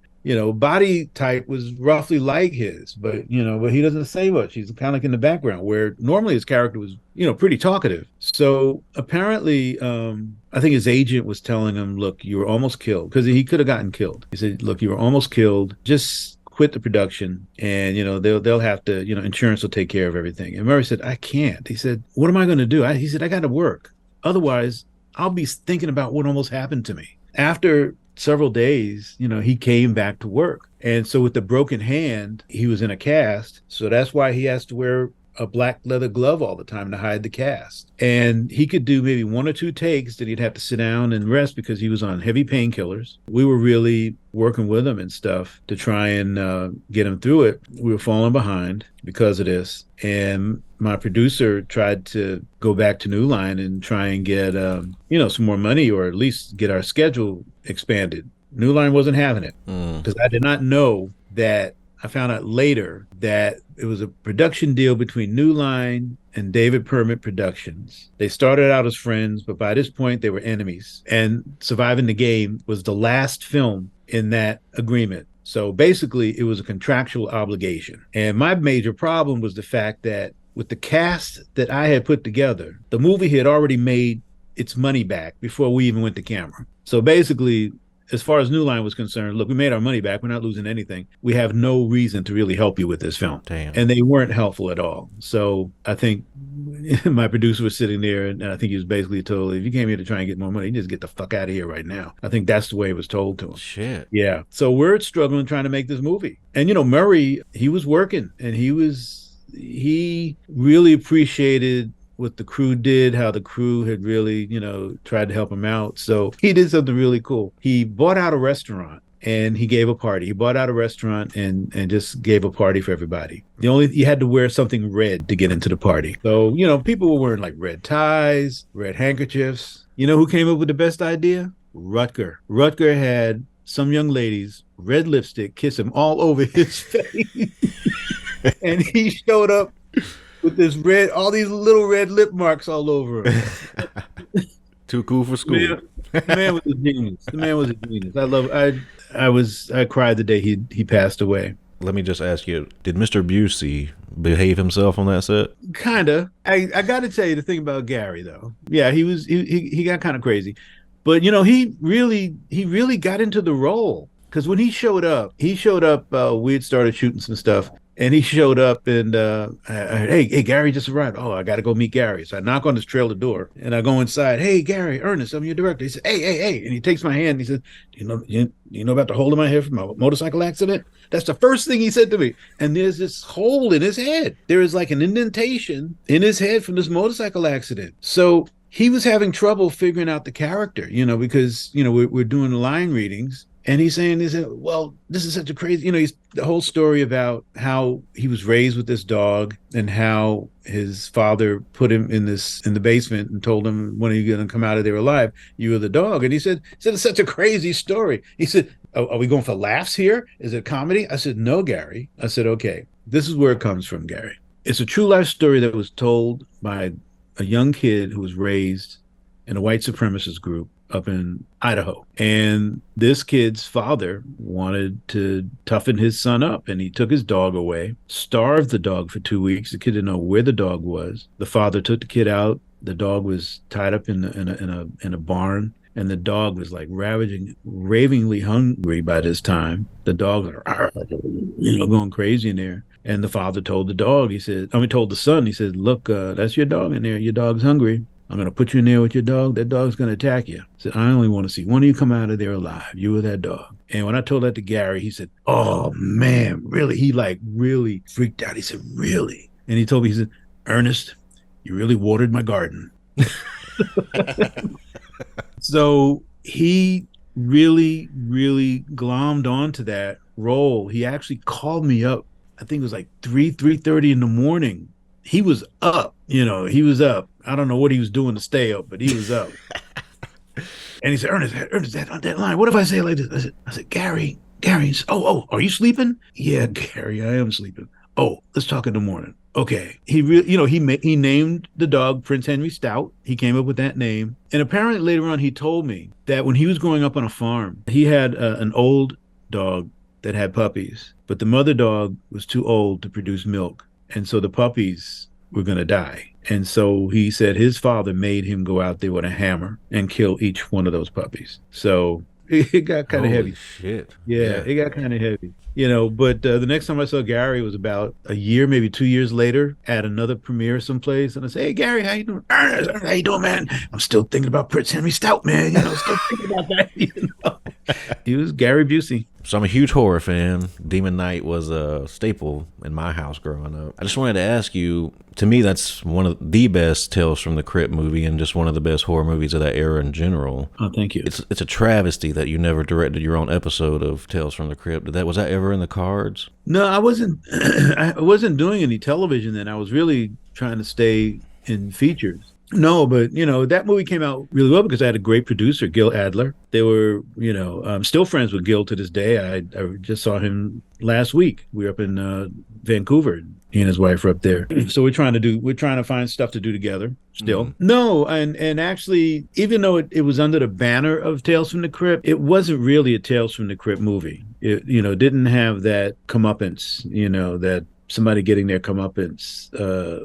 Body type was roughly like his, but he doesn't say much. He's kind of like in the background, where normally his character was, pretty talkative. So apparently, I think his agent was telling him, look, you were almost killed, because he could have gotten killed. He said, look, you were almost killed. Just quit the production, and, they'll have to, insurance will take care of everything. And Murray said, I can't. He said, what am I going to do? He said, I got to work. Otherwise, I'll be thinking about what almost happened to me. After several days, he came back to work. And so with the broken hand, he was in a cast. So that's why he has to wear a black leather glove all the time to hide the cast. And he could do maybe 1 or 2 takes, then he'd have to sit down and rest because he was on heavy painkillers. We were really working with him and stuff to try and get him through it. We were falling behind because of this. And my producer tried to go back to New Line and try and get, some more money, or at least get our schedule expanded. New Line wasn't having it because I did not know that. I found out later that it was a production deal between New Line and David Permit Productions. They started out as friends, but by this point they were enemies. And Surviving the Game was the last film in that agreement. So basically it was a contractual obligation. And my major problem was the fact that with the cast that I had put together, the movie had already made its money back before we even went to camera. So basically, as far as New Line was concerned, look, we made our money back. We're not losing anything. We have no reason to really help you with this film. Damn. And they weren't helpful at all. So I think my producer was sitting there, and I think he was basically told, if you came here to try and get more money, you just get the fuck out of here right now. I think that's the way it was told to him. Shit. Yeah. So we're struggling trying to make this movie. And, Murray, he was working, and he really appreciated what the crew did, how the crew had really, tried to help him out. So he did something really cool. He bought out a restaurant and he gave a party. He bought out a restaurant and just gave a party for everybody. You had to wear something red to get into the party. So, people were wearing like red ties, red handkerchiefs. You know who came up with the best idea? Rutger. Rutger had some young ladies, red lipstick, kiss him all over his face. And he showed up with all these little red lip marks all over him. Too cool for school. Yeah. The man was a genius. The man was a genius. I cried the day he passed away. Let me just ask you: did Mr. Busey behave himself on that set? Kinda. I got to tell you the thing about Gary though. Yeah, he got kind of crazy, but he really got into the role because when he showed up. We had started shooting some stuff, and he showed up and hey Gary just arrived. Oh, I got to go meet Gary. So I knock on his trailer door and I go inside. Hey Gary, Ernest, I'm your director. He said, hey, and he takes my hand. And he said, you know about the hole in my head from my motorcycle accident? That's the first thing he said to me. And there's this hole in his head. There is like an indentation in his head from this motorcycle accident. So he was having trouble figuring out the character, because, we're doing line readings. And he said, well, this is such a crazy, he's the whole story about how he was raised with this dog and how his father put him in the basement and told him, when are you going to come out of there alive? You are the dog. And he said, it's such a crazy story. He said, are we going for laughs here? Is it comedy? I said, no, Gary. I said, okay, this is where it comes from, Gary. It's a true life story that was told by a young kid who was raised in a white supremacist group up in Idaho. And this kid's father wanted to toughen his son up, and he took his dog away, starved the dog for 2 weeks. The kid didn't know where the dog was. The father took the kid out. The dog was tied up in a barn, and the dog was like ravingly hungry by this time. The dog was going crazy in there. And the father told the son, he said, look, that's your dog in there. Your dog's hungry. I'm going to put you in there with your dog. That dog's going to attack you. I said, I only want to see one of you come out of there alive. You or that dog. And when I told that to Gary, he said, oh, man, really? He really freaked out. He said, really? And he told me, he said, Ernest, you really watered my garden. So he really, really glommed onto that role. He actually called me up. I think it was like 3:30 in the morning. He was up, he was up. I don't know what he was doing to stay up, but he was up. And he said, Ernest, that line, what if I say it like this? I said, Gary, said, are you sleeping? Yeah, Gary, I am sleeping. Oh, let's talk in the morning. Okay. He named the dog Prince Henry Stout. He came up with that name. And apparently later on, he told me that when he was growing up on a farm, he had an old dog that had puppies, but the mother dog was too old to produce milk. And so the puppies were going to die. And so he said his father made him go out there with a hammer and kill each one of those puppies. So it got kind of heavy. Shit. Yeah, it got kind of heavy. But the next time I saw Gary was about a year, maybe 2 years later at another premiere someplace. And I say, hey, Gary, how you doing? Ernest, how you doing, man? I'm still thinking about Prince Henry Stout, man. Still thinking about that. He was Gary Busey. So I'm a huge horror fan. Demon Knight was a staple in my house growing up. I just wanted to ask you, to me, that's one of the best Tales from the Crypt movie and just one of the best horror movies of that era in general. Oh, thank you. It's a travesty that you never directed your own episode of Tales from the Crypt. Was that ever in the cards? No, I wasn't. I wasn't doing any television then. I was really trying to stay in features. No, but that movie came out really well because I had a great producer, Gil Adler. They were, I'm still friends with Gil to this day. I just saw him last week. We were up in Vancouver. He and his wife are up there. So we're trying to find stuff to do together still. Mm-hmm. No, and actually, even though it was under the banner of Tales from the Crypt, it wasn't really a Tales from the Crypt movie. It, didn't have that comeuppance, that somebody getting their comeuppance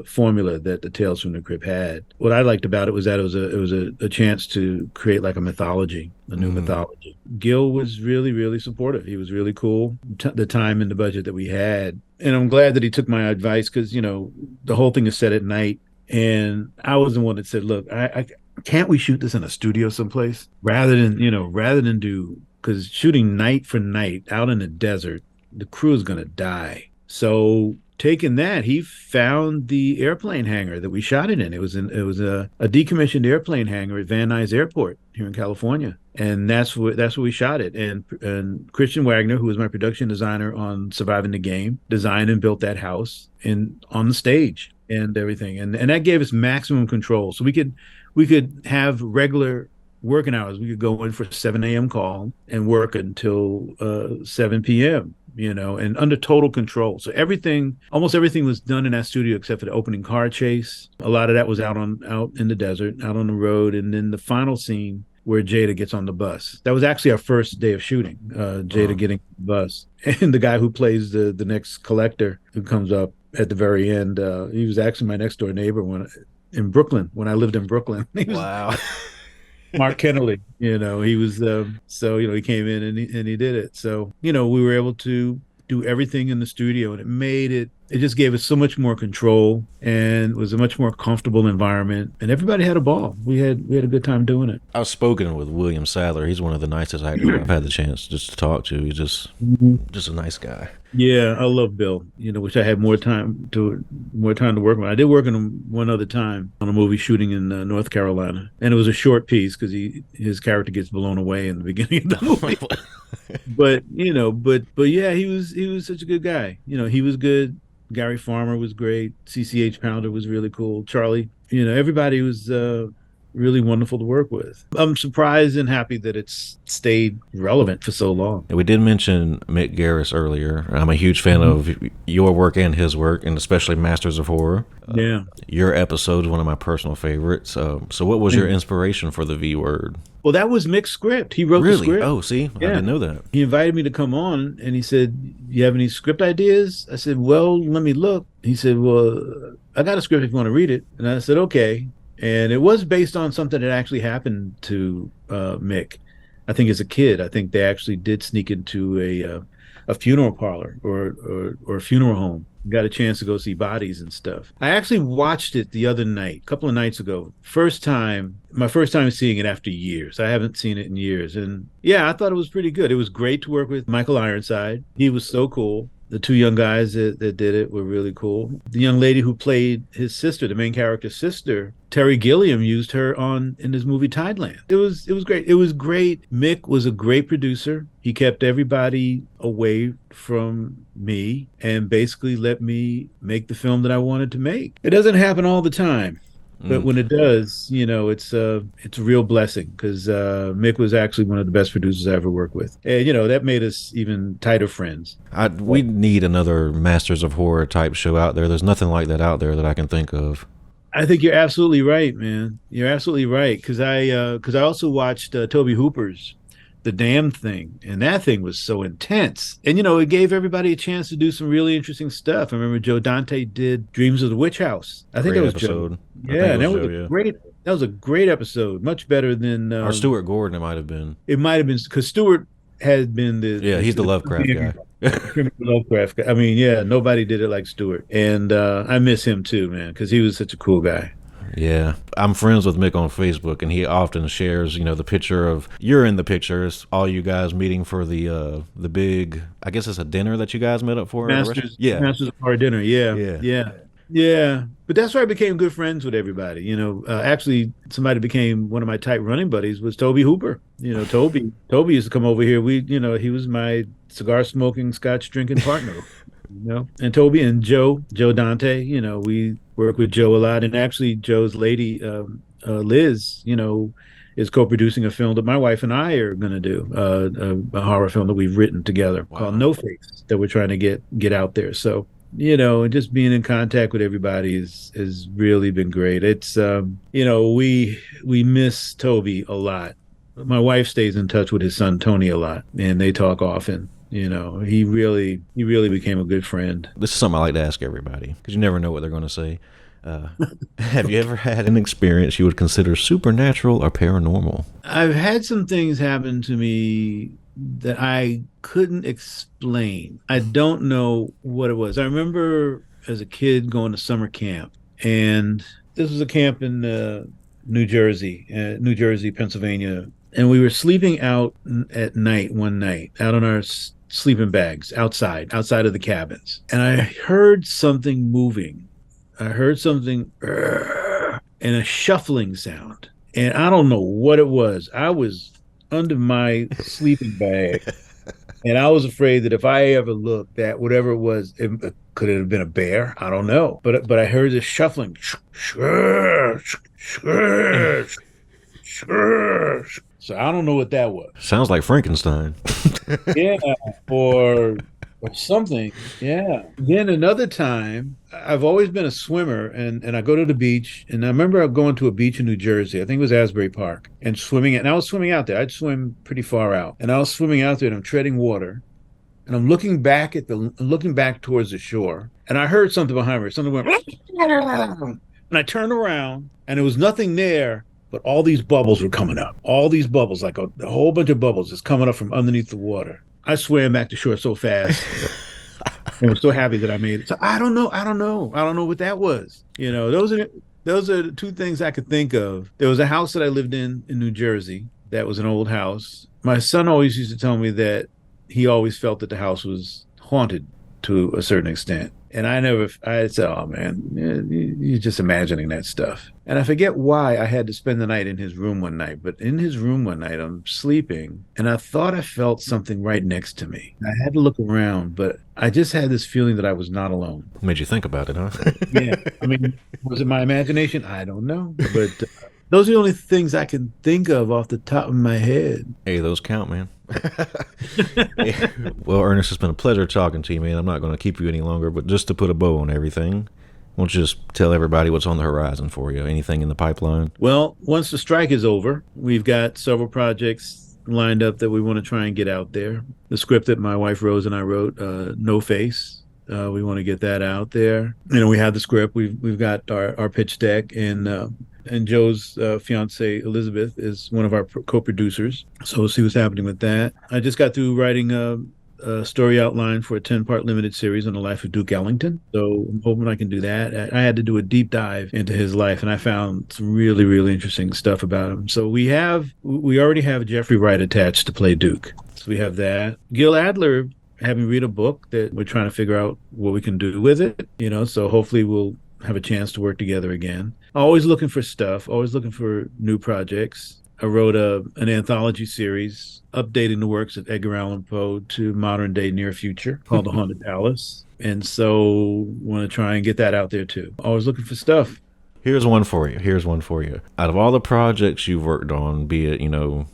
formula that the Tales from the Crypt had. What I liked about it was that it was a chance to create like a mythology, a new mythology. Gil was really, really supportive. He was really cool. The time and the budget that we had. And I'm glad that he took my advice because, the whole thing is set at night. And I was the one that said, look, I can't we shoot this in a studio someplace rather than do, because shooting night for night out in the desert, the crew is going to die. So taking that, he found the airplane hangar that we shot it in. It was a decommissioned airplane hangar at Van Nuys Airport here in California. And that's where we shot it. And Christian Wagner, who was my production designer on Surviving the Game, designed and built that house on the stage and everything. And that gave us maximum control. So we could have regular working hours. We could go in for a 7 a.m. call and work until 7 p.m. And under total control. So almost everything was done in that studio except for the opening car chase. A lot of that was out in the desert, out on the road. And then the final scene where Jada gets on the bus. That was actually our first day of shooting. Jada getting on the bus, and the guy who plays the next collector who comes up at the very end. He was actually my next door neighbor in Brooklyn when I lived in Brooklyn. He was Wow. Mark Kennelly. He was so he came in and he did it. So we were able to do everything in the studio, and it just gave us so much more control, and it was a much more comfortable environment, and everybody had a ball. We had a good time doing it. I've spoken with William Sadler. He's one of the nicest actors I've had the chance just to talk to. He's just a nice guy. Yeah, I love Bill. Wish I had more time to work on. I did work on him one other time on a movie shooting in North Carolina, and it was a short piece because his character gets blown away in the beginning of the movie. but yeah, he was such a good guy. He was good. Gary Farmer was great. CCH Pounder was really cool. Charlie, everybody was really wonderful to work with. I'm surprised and happy that it's stayed relevant for so long. We did mention Mick Garris earlier. I'm a huge fan of your work and his work, and especially Masters of Horror. Yeah. Your episode is one of my personal favorites. So what was your inspiration for the V Word? Well, that was Mick's script. He wrote the script. Oh, see? Yeah. I didn't know that. He invited me to come on, and he said, "You have any script ideas?" I said, "Well, let me look." He said, "Well, I got a script if you want to read it." And I said, "Okay." And it was based on something that actually happened to Mick. I think as a kid, I think they actually did sneak into a funeral parlor or a funeral home. Got a chance to go see bodies and stuff. I actually watched it the other night, a couple of nights ago. My first time seeing it after years. I haven't seen it in years. And yeah, I thought it was pretty good. It was great to work with Michael Ironside. He was so cool. The two young guys that did it were really cool. The young lady who played his sister, the main character's sister, Terry Gilliam, used her in his movie Tideland. It was great. It was great. Mick was a great producer. He kept everybody away from me and basically let me make the film that I wanted to make. It doesn't happen all the time. But when it does, it's a real blessing because Mick was actually one of the best producers I ever worked with. And, that made us even tighter friends. We need another Masters of Horror type show out there. There's nothing like that out there that I can think of. I think you're absolutely right, man. You're absolutely right because I also watched Toby Hooper's The Damn Thing, and that thing was so intense. And it gave everybody a chance to do some really interesting stuff. I remember Joe Dante did Dreams of the Witch House. I think that was episode. Joe. Yeah, that was a great episode. Much better than or Stuart Gordon. It might have been. It might have been because Stuart had been he's the Lovecraft guy. Lovecraft guy. I mean, yeah, nobody did it like Stuart, and I miss him too, man, because he was such a cool guy. Yeah, I'm friends with Mick on Facebook, and he often shares, the picture of you're in the pictures, all you guys meeting for the big, I guess it's a dinner that you guys met up for. Masters of Horror dinner. Yeah. But that's where I became good friends with everybody. Actually, somebody became one of my tight running buddies was Toby Hooper. Toby used to come over here. He was my cigar smoking, scotch drinking partner. And Toby and Joe Dante. We work with Joe a lot, and actually Joe's lady, Liz, is co-producing a film that my wife and I are going to do, a horror film that we've written together called No Face that we're trying to get out there. So. And just being in contact with everybody has really been great. It's, we miss Toby a lot. My wife stays in touch with his son, Tony, a lot, and they talk often. He really became a good friend. This is something I like to ask everybody because you never know what they're going to say. Have you ever had an experience you would consider supernatural or paranormal? I've had some things happen to me that I couldn't explain. I don't know what it was. I remember as a kid going to summer camp, and this was a camp in New Jersey, Pennsylvania, and we were sleeping out at night one night, out on our sleeping bags outside of the cabins, and I heard something moving. I heard something and a shuffling sound, and I don't know what it was. I was under my sleeping bag, and I was afraid that if I ever looked at whatever it was, could it have been a bear? I don't know, but I heard this shuffling. So I don't know what that was. Sounds like Frankenstein. Yeah, or or something. Yeah. Then another time, I've always been a swimmer, and I go to the beach, and I remember going to a beach in New Jersey. I think it was Asbury Park, and swimming. And I was swimming out there. I'd swim pretty far out, and I was swimming out there, and I'm treading water, and I'm looking back towards the shore, and I heard something behind me. Something went, and I turned around, and there was nothing there. But all these bubbles were coming up. All these bubbles, like a whole bunch of bubbles, is coming up from underneath the water. I swam back to shore so fast. I was so happy that I made it. So I don't know what that was. Those are the two things I could think of. There was a house that I lived in New Jersey. That was an old house. My son always used to tell me that he always felt that the house was haunted to a certain extent. And I said, oh man, you're just imagining that stuff. And I forget why I had to spend the night in his room one night, but in his room one night, I'm sleeping and I thought I felt something right next to me. I had to look around, but I just had this feeling that I was not alone. Made you think about it, huh? Yeah. I mean, was it my imagination? I don't know. But those are the only things I can think of off the top of my head. Hey, those count, man. Yeah. Well, Ernest, it's been a pleasure talking to you, man. I'm not going to keep you any longer, but just to put a bow on everything, why don't you just tell everybody what's on the horizon for you? Anything in the pipeline? Well, once the strike is over, we've got several projects lined up that we want to try and get out there. The script that my wife Rose and I wrote, No Face. We want to get that out there. We have the script. We've got our pitch deck, and Joe's fiance Elizabeth is one of our co-producers. So we'll see what's happening with that. I just got through writing a story outline for a 10-part limited series on the life of Duke Ellington. So I'm hoping I can do that. I had to do a deep dive into his life, and I found some really, really interesting stuff about him. So we already have Jeffrey Wright attached to play Duke. So we have that. Gil Adler had me read a book that we're trying to figure out what we can do with it. So hopefully we'll have a chance to work together again. Always looking for stuff, always looking for new projects. I wrote an anthology series updating the works of Edgar Allan Poe to modern day near future called The Haunted Palace. And so want to try and get that out there too. Always looking for stuff. Here's one for you. Out of all the projects you've worked on, be it,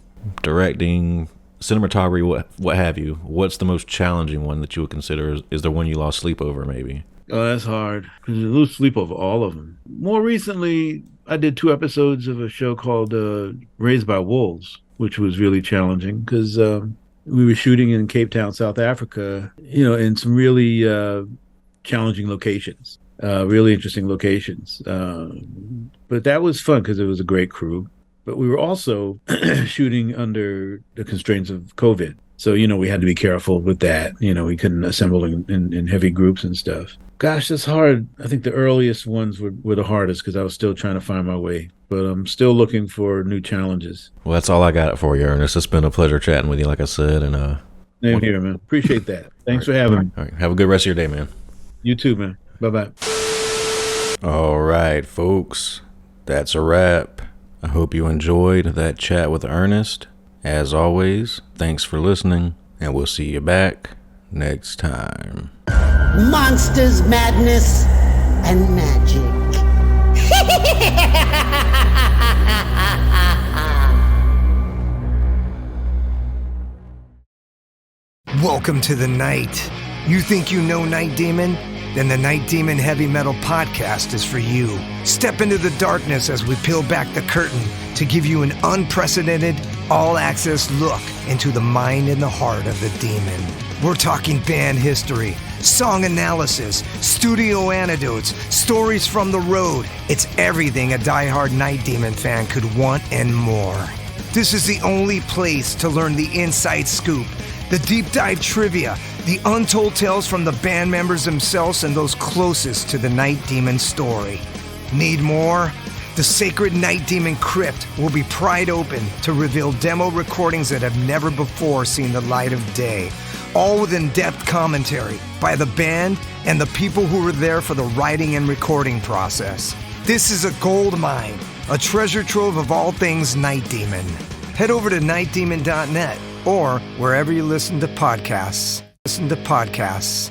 directing, cinematography, what have you, what's the most challenging one that you would consider is the one you lost sleep over maybe? Oh, that's hard because you lose sleep over all of them. More recently, I did 2 episodes of a show called Raised by Wolves, which was really challenging because we were shooting in Cape Town, South Africa, in some really challenging locations, really interesting locations. But that was fun because it was a great crew. But we were also shooting under the constraints of COVID. So, we had to be careful with that. We couldn't assemble in heavy groups and stuff. Gosh, that's hard. I think the earliest ones were the hardest because I was still trying to find my way. But I'm still looking for new challenges. Well, that's all I got for you, Ernest. It's been a pleasure chatting with you, like I said. And Same here, man. Appreciate that. Thanks for having me. All right. Have a good rest of your day, man. You too, man. Bye-bye. All right, folks. That's a wrap. I hope you enjoyed that chat with Ernest. As always, thanks for listening, and we'll see you back next time. Monsters, madness, and magic. Welcome to the night. You think you know Night Demon? Then the Night Demon Heavy Metal Podcast is for you. Step into the darkness as we peel back the curtain to give you an unprecedented, all-access look into the mind and the heart of the demon. We're talking band history, song analysis, studio anecdotes, stories from the road. It's everything a diehard Night Demon fan could want and more. This is the only place to learn the inside scoop, the deep dive trivia, the untold tales from the band members themselves and those closest to the Night Demon story. Need more? The sacred Night Demon Crypt will be pried open to reveal demo recordings that have never before seen the light of day, all with in-depth commentary by the band and the people who were there for the writing and recording process. This is a gold mine, a treasure trove of all things Night Demon. Head over to nightdemon.net or wherever you listen to podcasts. Listen to podcasts.